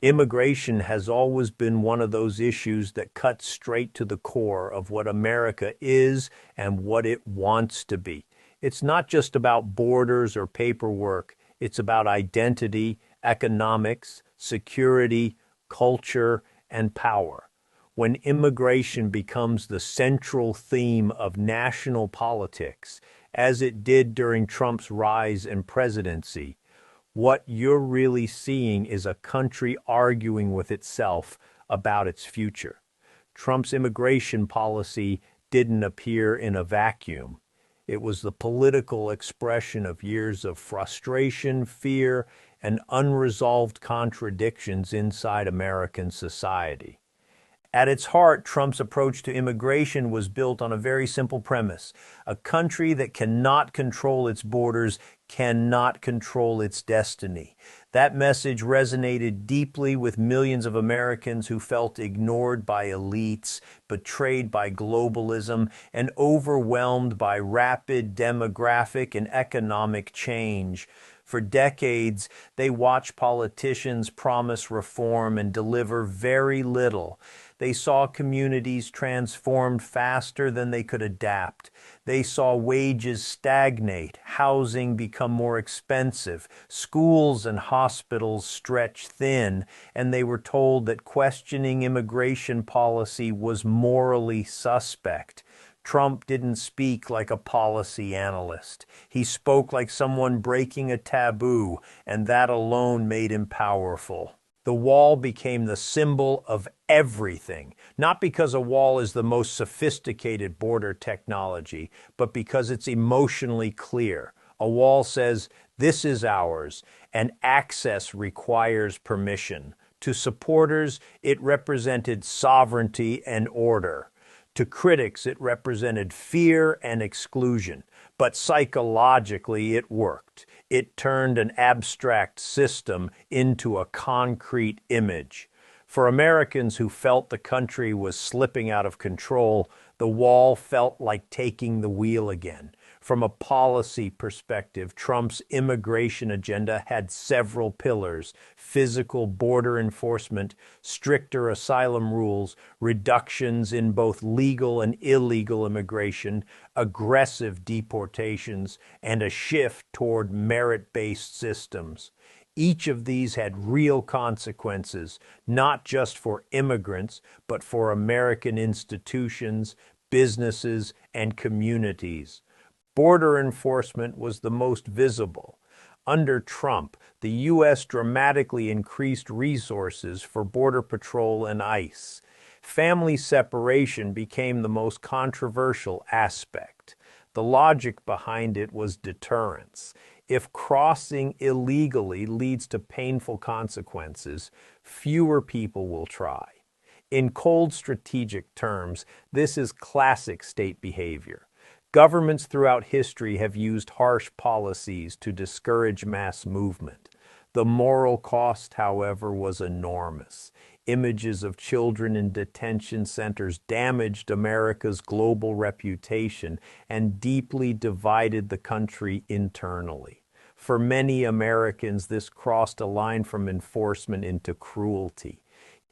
Immigration has always been one of those issues that cuts straight to the core of what America is and what it wants to be. It's not just about borders or paperwork. It's about identity, economics, security, culture, and power. When immigration becomes the central theme of national politics, as it did during Trump's rise and presidency, what you're really seeing is a country arguing with itself about its future. Trump's immigration policy didn't appear in a vacuum. It was the political expression of years of frustration, fear, and unresolved contradictions inside American society. At its heart, Trump's approach to immigration was built on a very simple premise. A country that cannot control its borders cannot control its destiny. That message resonated deeply with millions of Americans who felt ignored by elites, betrayed by globalism, and overwhelmed by rapid demographic and economic change. For decades, they watched politicians promise reform and deliver very little. They saw communities transformed faster than they could adapt. They saw wages stagnate, housing become more expensive, schools and hospitals stretch thin, and they were told that questioning immigration policy was morally suspect. Trump didn't speak like a policy analyst. He spoke like someone breaking a taboo, and that alone made him powerful. The wall became the symbol of everything, not because a wall is the most sophisticated border technology, but because it's emotionally clear. A wall says, "This is ours," and access requires permission. To supporters, it represented sovereignty and order. To critics, it represented fear and exclusion. But psychologically, it worked. It turned an abstract system into a concrete image. For Americans who felt the country was slipping out of control, the wall felt like taking the wheel again. From a policy perspective, Trump's immigration agenda had several pillars: physical border enforcement, stricter asylum rules, reductions in both legal and illegal immigration, aggressive deportations, and a shift toward merit-based systems. Each of these had real consequences, not just for immigrants, but for American institutions, businesses, and communities. Border enforcement was the most visible. Under Trump, the U.S. dramatically increased resources for Border Patrol and ICE. Family separation became the most controversial aspect. The logic behind it was deterrence. If crossing illegally leads to painful consequences, fewer people will try. In cold strategic terms, this is classic state behavior. Governments throughout history have used harsh policies to discourage mass movement. The moral cost, however, was enormous. Images of children in detention centers damaged America's global reputation and deeply divided the country internally. For many Americans, this crossed a line from enforcement into cruelty.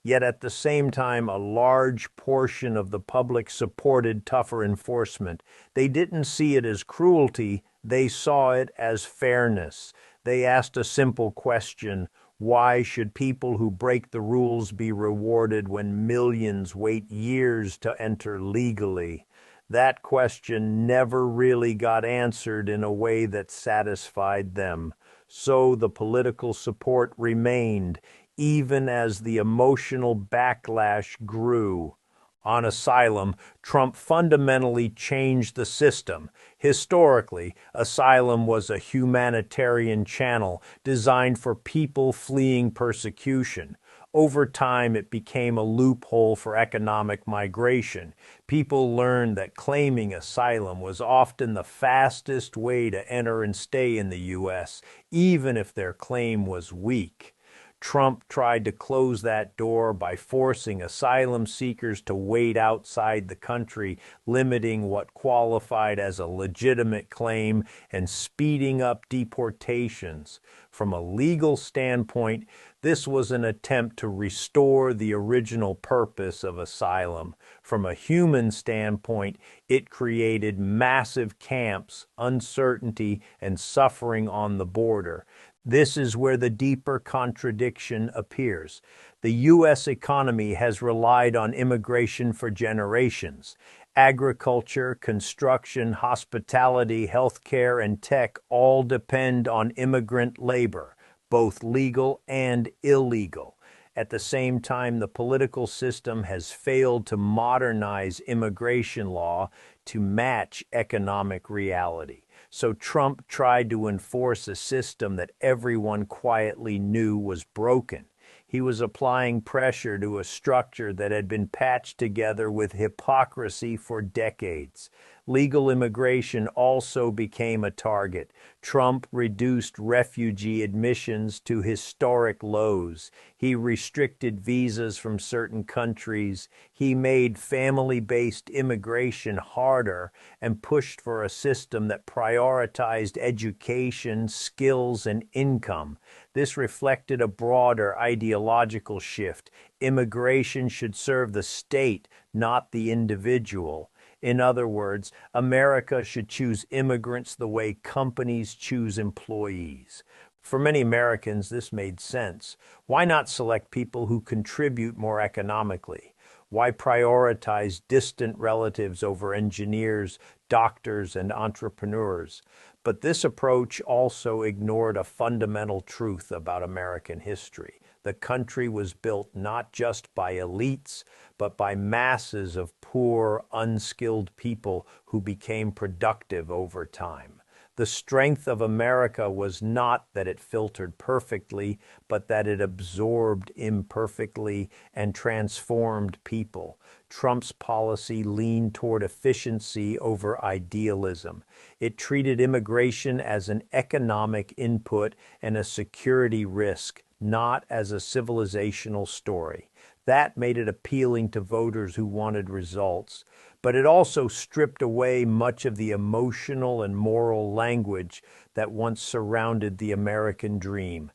Yet at the same time, a large portion of the public supported tougher enforcement. They didn't see it as cruelty, they saw it as fairness. They asked a simple question: why should people who break the rules be rewarded when millions wait years to enter legally? That question never really got answered in a way that satisfied them. So the political support remained, even as the emotional backlash grew. On asylum, Trump fundamentally changed the system. Historically, asylum was a humanitarian channel designed for people fleeing persecution. Over time, it became a loophole for economic migration. People learned that claiming asylum was often the fastest way to enter and stay in the U.S., even if their claim was weak. Trump tried to close that door by forcing asylum seekers to wait outside the country, limiting what qualified as a legitimate claim and speeding up deportations. From a legal standpoint, This was an attempt to restore the original purpose of asylum. From a human standpoint, it created massive camps, uncertainty, and suffering on the border. This is where the deeper contradiction appears. The U.S. economy has relied on immigration for generations. Agriculture, construction, hospitality, healthcare, and tech all depend on immigrant labor, both legal and illegal. At the same time, the political system has failed to modernize immigration law to match economic reality. So Trump tried to enforce a system that everyone quietly knew was broken. He was applying pressure to a structure that had been patched together with hypocrisy for decades. Legal immigration also became a target. Trump reduced refugee admissions to historic lows. He restricted visas from certain countries. He made family-based immigration harder and pushed for a system that prioritized education, skills, and income. This reflected a broader ideological shift. Immigration should serve the state, not the individual. In other words, America should choose immigrants the way companies choose employees. For many Americans, this made sense. Why not select people who contribute more economically? Why prioritize distant relatives over engineers, doctors, and entrepreneurs? But this approach also ignored a fundamental truth about American history. The country was built not just by elites, but by masses of poor, unskilled people who became productive over time. The strength of America was not that it filtered perfectly, but that it absorbed imperfectly and transformed people. Trump's policy leaned toward efficiency over idealism. It treated immigration as an economic input and a security risk, not as a civilizational story. That made it appealing to voters who wanted results, but it also stripped away much of the emotional and moral language that once surrounded the American dream.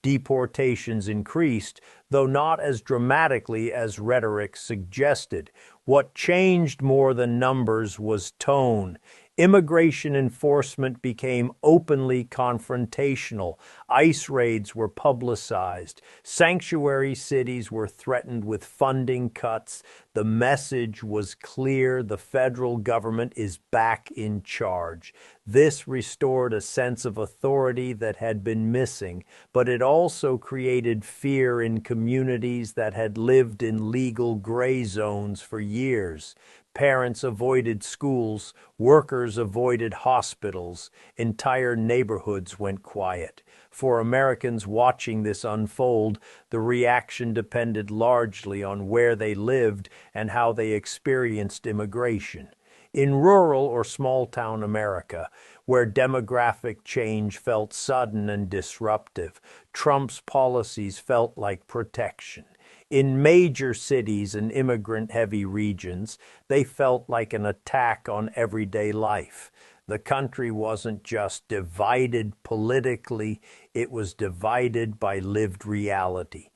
Deportations increased, though not as dramatically as rhetoric suggested. What changed more than numbers was tone. Immigration enforcement became openly confrontational. ICE raids were publicized. Sanctuary cities were threatened with funding cuts. The message was clear: the federal government is back in charge. This restored a sense of authority that had been missing, but it also created fear in communities that had lived in legal gray zones for years. Parents avoided schools, workers avoided hospitals, entire neighborhoods went quiet. For Americans watching this unfold, the reaction depended largely on where they lived and how they experienced immigration. In rural or small-town America, where demographic change felt sudden and disruptive, Trump's policies felt like protection. In major cities and immigrant-heavy regions, they felt like an attack on everyday life. The country wasn't just divided politically, it was divided by lived reality.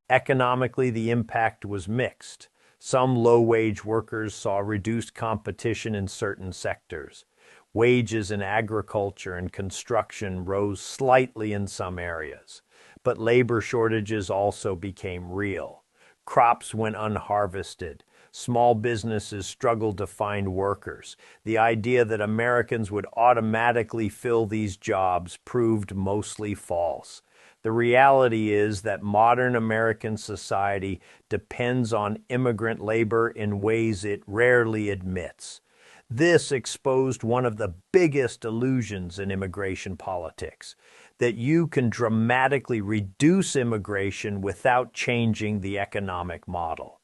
Economically, the impact was mixed. Some low-wage workers saw reduced competition in certain sectors. Wages in agriculture and construction rose slightly in some areas, but labor shortages also became real. Crops went unharvested. Small businesses struggled to find workers. The idea that Americans would automatically fill these jobs proved mostly false. The reality is that modern American society depends on immigrant labor in ways it rarely admits. This exposed one of the biggest illusions in immigration politics: that you can dramatically reduce immigration without changing the economic model.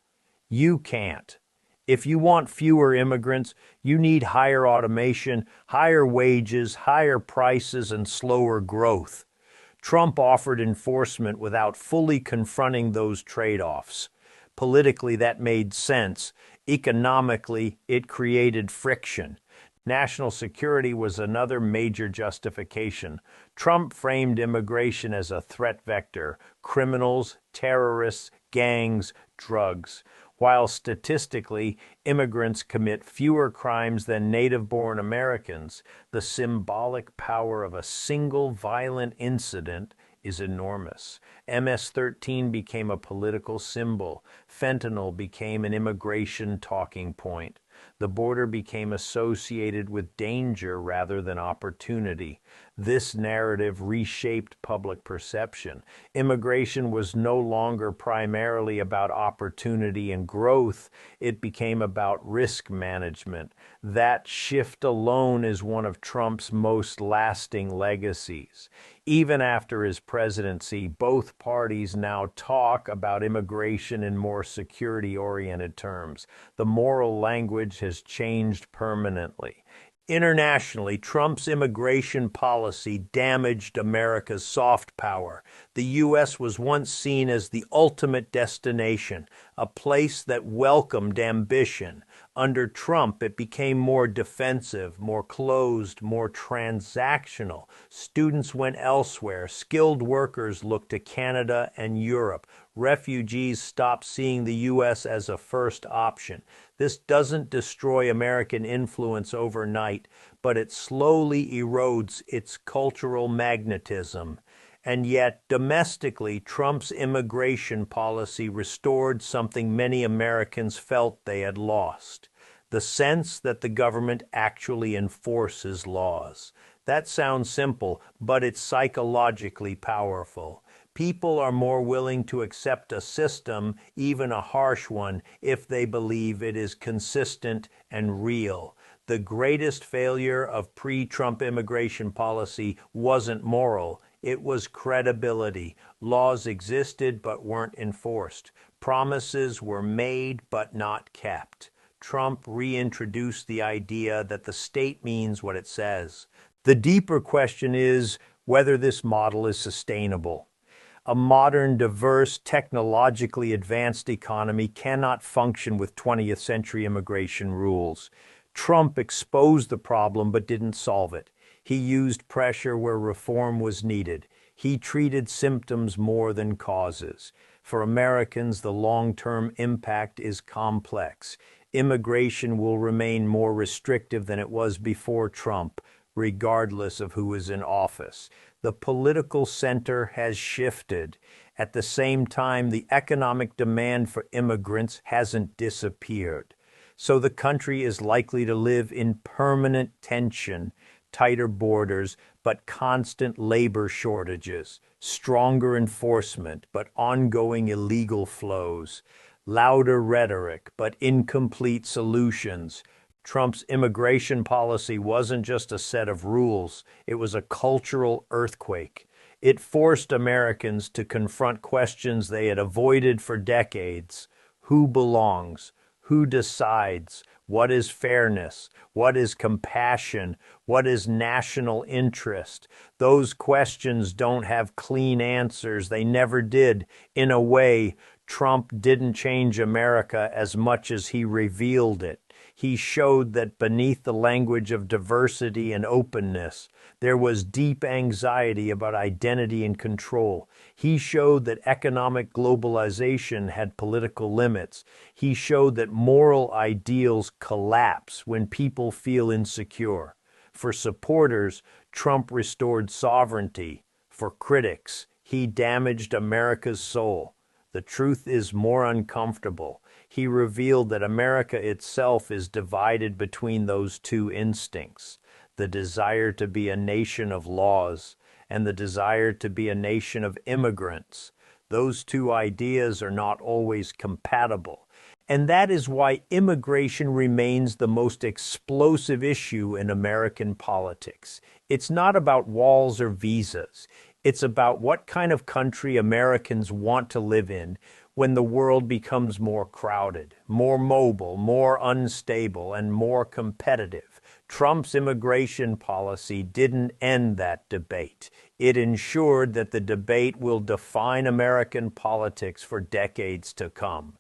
You can't. If you want fewer immigrants, you need higher automation, higher wages, higher prices, and slower growth. Trump offered enforcement without fully confronting those trade-offs. Politically, that made sense. Economically, it created friction. National security was another major justification. Trump framed immigration as a threat vector: criminals, terrorists, gangs, drugs. While statistically, immigrants commit fewer crimes than native-born Americans, the symbolic power of a single violent incident is enormous. MS-13 became a political symbol. Fentanyl became an immigration talking point. The border became associated with danger rather than opportunity. This narrative reshaped public perception. Immigration was no longer primarily about opportunity and growth. It became about risk management. That shift alone is one of Trump's most lasting legacies. Even after his presidency, both parties now talk about immigration in more security-oriented terms. The moral language has changed permanently. Internationally, Trump's immigration policy damaged America's soft power. The U.S. was once seen as the ultimate destination, a place that welcomed ambition. Under Trump, it became more defensive, more closed, more transactional. Students went elsewhere. Skilled workers looked to Canada and Europe. Refugees stopped seeing the U.S. as a first option. This doesn't destroy American influence overnight, but it slowly erodes its cultural magnetism. And yet, domestically, Trump's immigration policy restored something many Americans felt they had lost: the sense that the government actually enforces laws. That sounds simple, but it's psychologically powerful. People are more willing to accept a system, even a harsh one, if they believe it is consistent and real. The greatest failure of pre-Trump immigration policy wasn't moral. It was credibility. Laws existed but weren't enforced. Promises were made but not kept. Trump reintroduced the idea that the state means what it says. The deeper question is whether this model is sustainable. A modern, diverse, technologically advanced economy cannot function with 20th century immigration rules. Trump exposed the problem but didn't solve it. He used pressure where reform was needed. He treated symptoms more than causes. For Americans, the long-term impact is complex. Immigration will remain more restrictive than it was before Trump, regardless of who is in office. The political center has shifted. At the same time, the economic demand for immigrants hasn't disappeared. So the country is likely to live in permanent tension: tighter borders, but constant labor shortages; stronger enforcement, but ongoing illegal flows; louder rhetoric, but incomplete solutions. Trump's immigration policy wasn't just a set of rules, it was a cultural earthquake. It forced Americans to confront questions they had avoided for decades. Who belongs? Who decides? What is fairness? What is compassion? What is national interest? Those questions don't have clean answers. They never did. In a way, Trump didn't change America as much as he revealed it. He showed that beneath the language of diversity and openness, there was deep anxiety about identity and control. He showed that economic globalization had political limits. He showed that moral ideals collapse when people feel insecure. For supporters, Trump restored sovereignty. For critics, he damaged America's soul. The truth is more uncomfortable. He revealed that America itself is divided between those two instincts: the desire to be a nation of laws and the desire to be a nation of immigrants. Those two ideas are not always compatible. And that is why immigration remains the most explosive issue in American politics. It's not about walls or visas. It's about what kind of country Americans want to live in when the world becomes more crowded, more mobile, more unstable, and more competitive. Trump's immigration policy didn't end that debate. It ensured that the debate will define American politics for decades to come.